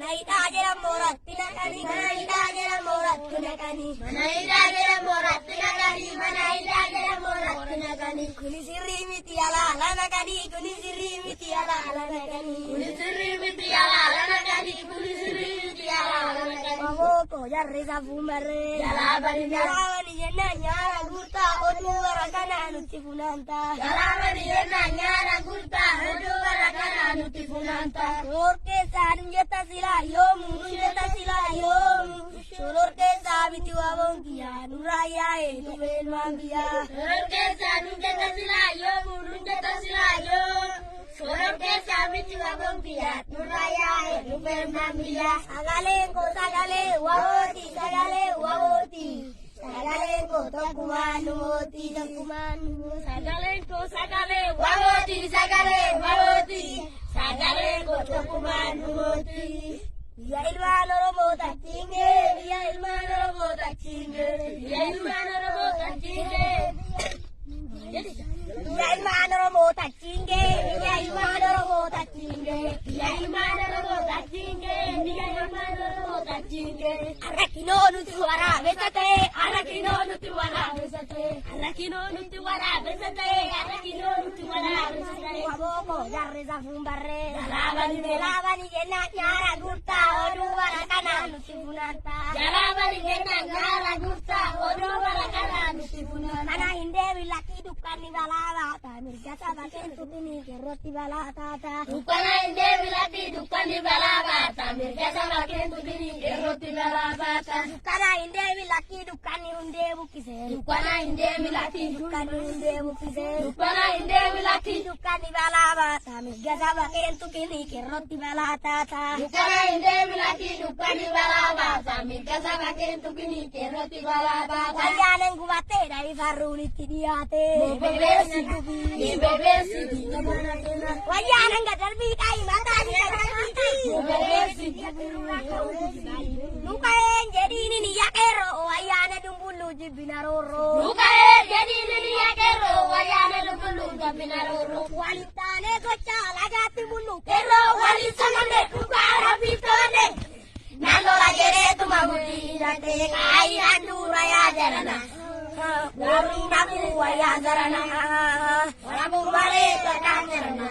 Manaida jala morat tinakani, manaida jala morat tinakani, manaida jala morat tinakani, manaida jala morat tinakani. Kuni sirri miti ala nakani, kuni sirri miti ala nakani, kuni sirri miti ala nakani, kuni sirri miti ala nakani. Mamo ko jarre sa fumare, jalabani yenna nyara gurta odu warakana nuti funanta, jalabani yenna nyara gurta odu warakana nuti funanta. Orke sanjeta silayom, sanjeta silayom. Orke sabiti wabongkia nuraya itu belmambia. Orke sanjeta silayom, sanjeta silayom. Orke sabiti wabongkia nuraya itu belmambia. Sagale ko sagale waboti, sagale waboti. Sagale ko tokumanu moti, tokumanu. Sagale ko sagale waboti, sagale waboti. Sagale ko tokumanu moti. Ya ilmano robo tachinge, ya ilmano robo tachinge, ya ilmano robo tachinge. Ya ilmano robo tachinge, ya ilmano robo tachinge, ya ilmano robo tachinge, ya ilmano robo tachinge. Arakino nuti wara besate, arakino nuti wara besate, arakino nuti wara besate, arakino nuti wara besate. Waboko jarre sa fumbarre, jalabani yenna nyara gurta odu warakana nuti funanta, jalabani yenna nyara gurta odu warakana nuti funanta. Mana inde bilaki dukani balava ta mirga sabaken tutini keroti balata ta. Dukana inde bilaki dukani balava ta mirga sabaken tutini keroti balava ta. Dukana inde bilaki dukani unde bukise, dukana inde bilaki dukani unde bukise, dukana inde bilaki dukani balava ta mirga sabaken tutini keroti balata ta. Dukana inde bilaki dukani balava ta mirga sabaken tutini keroti balava ta. Ayanen gubate dari faruni tidiate. Bebesi, bebesi, wayanen gadar bitai mata di gadar bebesi. Lukaen jadi ini ya kero, wayane dumbulu jibinaroro. Lukaen jadi ini ya kero, wayane dumbulu jibinaroro. Walitane gocha lagati bulu kero, walitane kukara bitone. Nalo lagere tu mamuti date, kai andura ya jarana. Bori nabu waya zarana, nabu bale katangerana.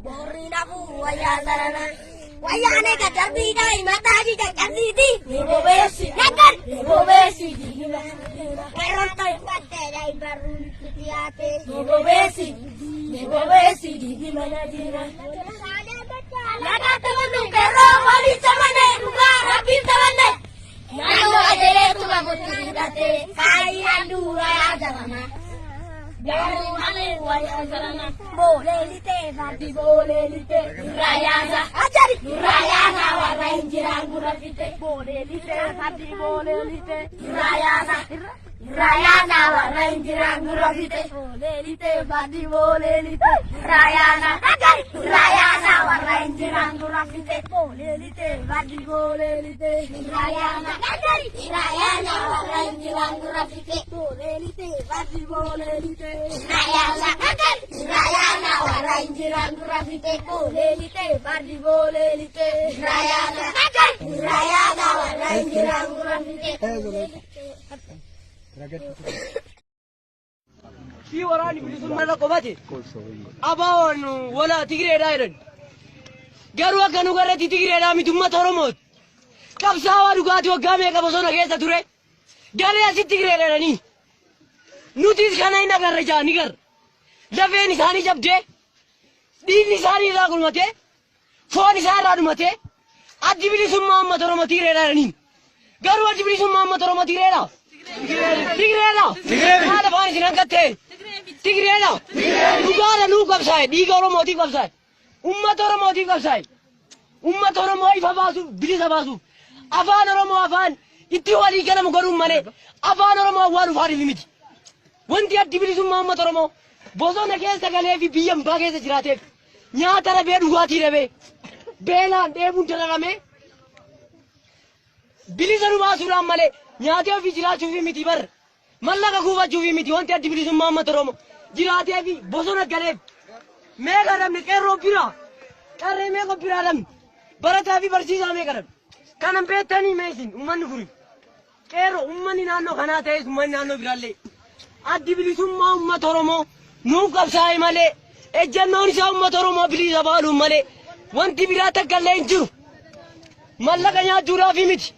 Bori nabu waya zarana, waya ne kadar bidai mata di kadar didi. Ibu besi, nakar. Ibu besi, keronto pate dai baru kitiate. Ibu besi di mana dina. Laga temen kero wali samane ruga rapi samane. Nalo ajere tu mamuti date, kai andura ya jarana. Jaru hale waya jarana. Boleh lite vadi boleh lite. Rayaza ajari. Rayaza warna injiran gurafite. Boleh lite vadi boleh lite. Rayaza. Rayaza warna injiran gurafite. Boleh lite vadi boleh lite. Rayaza ajari. Rayaza warna injiran gurafite. Boleh lite vadi boleh lite. Rayaza ajari. Rayaza warna injiran gurafite. Boleh lite vadi boleh lite. Rayaza ajari. Rayaza warna injiran gurafite. Boleh lite vadi boleh lite. Rayaza ajari. Rayaza warna injiran gurafite. في وراني بالسلمان قباتي أباون ولا تجري دايرن قالوا كانوا قرتي تجري دامي ثم ترموت كم ساوا دقاتي وقامي كبصونا كيسة ترى قال يا ست تجري دايرني نوتيس خانين نقر رجع نقر لفين ثاني جبته دين ثاني لا كل مته فون ثاني مته أجيبلي ثم ما ترموت تجري دايرني قالوا أجيبلي ثم ما ترموت تجري دا تجري هذا فاني سنكتة تجري هذا نقال نوق بساي ديكارو موتي بساي أمة موتي بساي أمة موي فباسو بلي سباسو أفان رمو أفان إتوالي كنا مقرون مني أفان رمو وارو فاري بيمتي وانتي أدبلي ثم أمة رمو بوزو نكيس تكالي في بيم باقي سجراتك نيا ترى بيد واتي ربي بيلا ديبون ترى رمي بلي سنو باسو رام مالي نياتي في جلال شوفي متي بر ملا كوفا شوفي متي وانتي أدبلي ثم أمة رمو جلاتي في بوزو نكالي मैं घर में कह रो पिरा अरे मैं को पिरा रम barataa fi barsiisaa meeqa dhabe? Kanan beektanii meesin uummanni kuni. Qeerroo uummanni naannoo kanaa ta'es uummanni naannoo biraallee. Addi bilisummaa uummata Oromoo nuuf qabsaa'e malee ejjennoon isaa uummata Oromoo bilisa baaluun malee wanti biraa takka illee hin jiru. Mallaqa nyaachuudhaaf miti.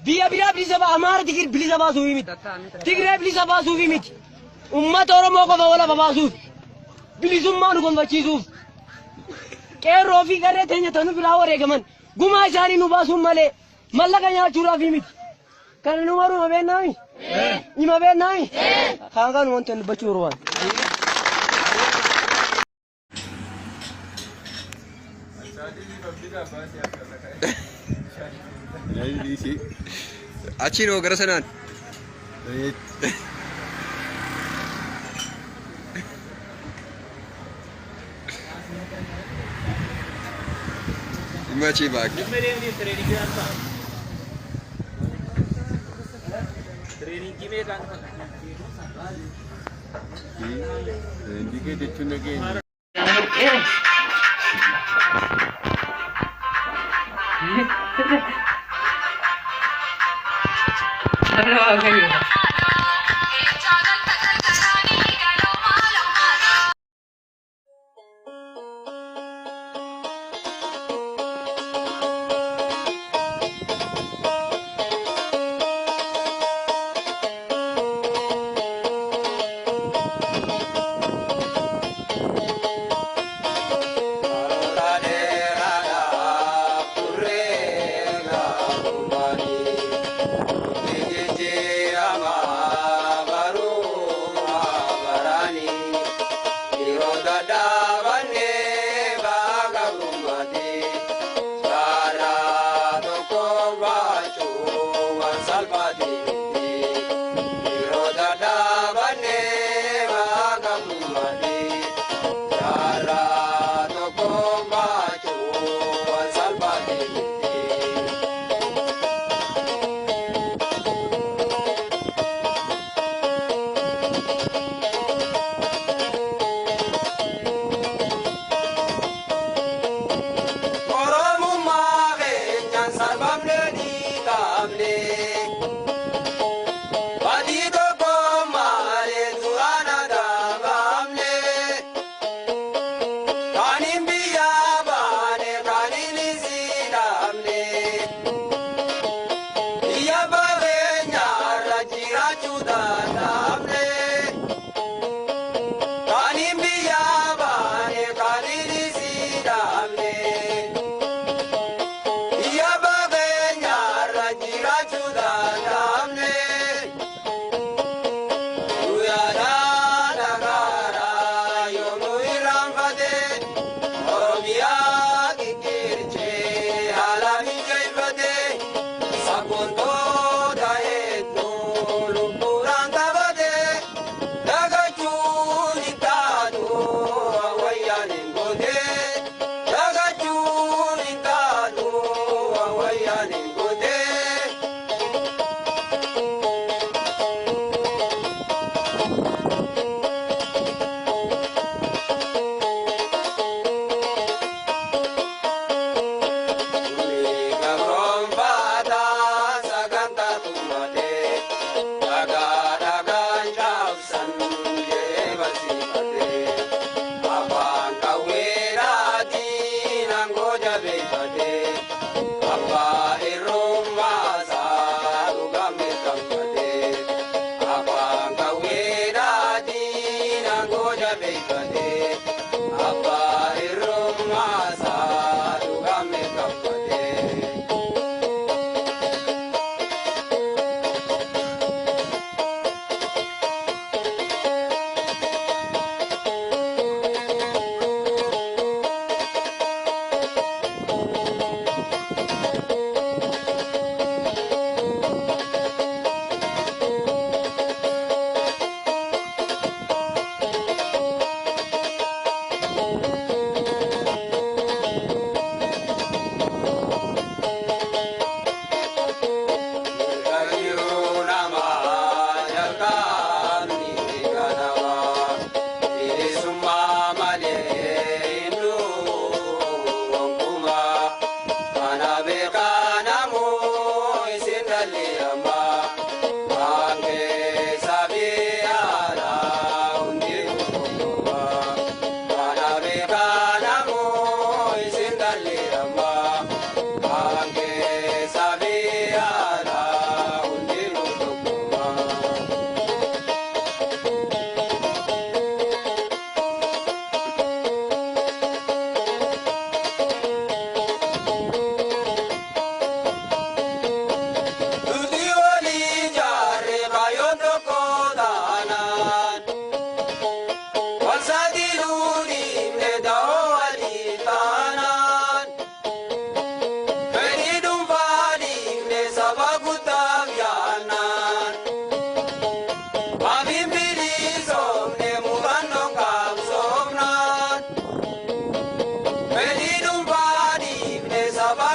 Biyya biraa bilisa Amaara bilisa baasuuf miti. Tigree bilisa baasuuf miti. Uummata Oromoo qofa walafa baasuuf. Bilisummaa nu gonfachiisuuf. Qeerroo fi garee teenya tanu biraa wareegaman gumaa isaanii nu baasuun malee mallaqa nyaachuudhaaf miti. Kan nu maruu mabeennaami? Ni mabeennaami? Kan kan wanti dubbachuu barbaadu. Achi no gara sanaan. Imachi bak. Training gimana kan? Indike jechuun nageenya.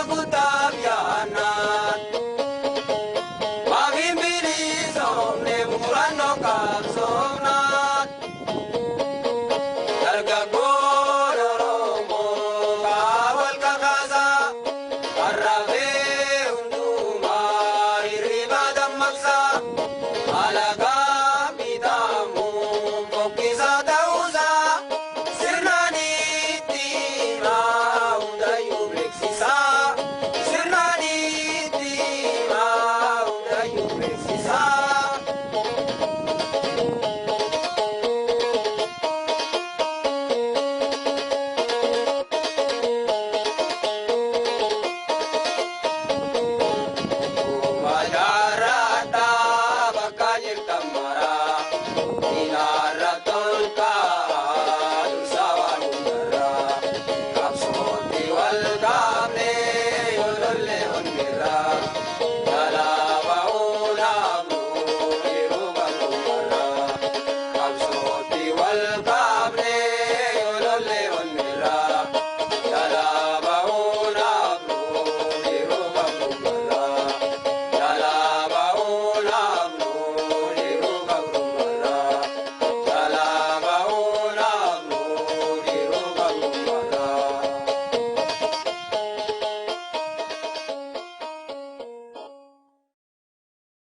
kutaa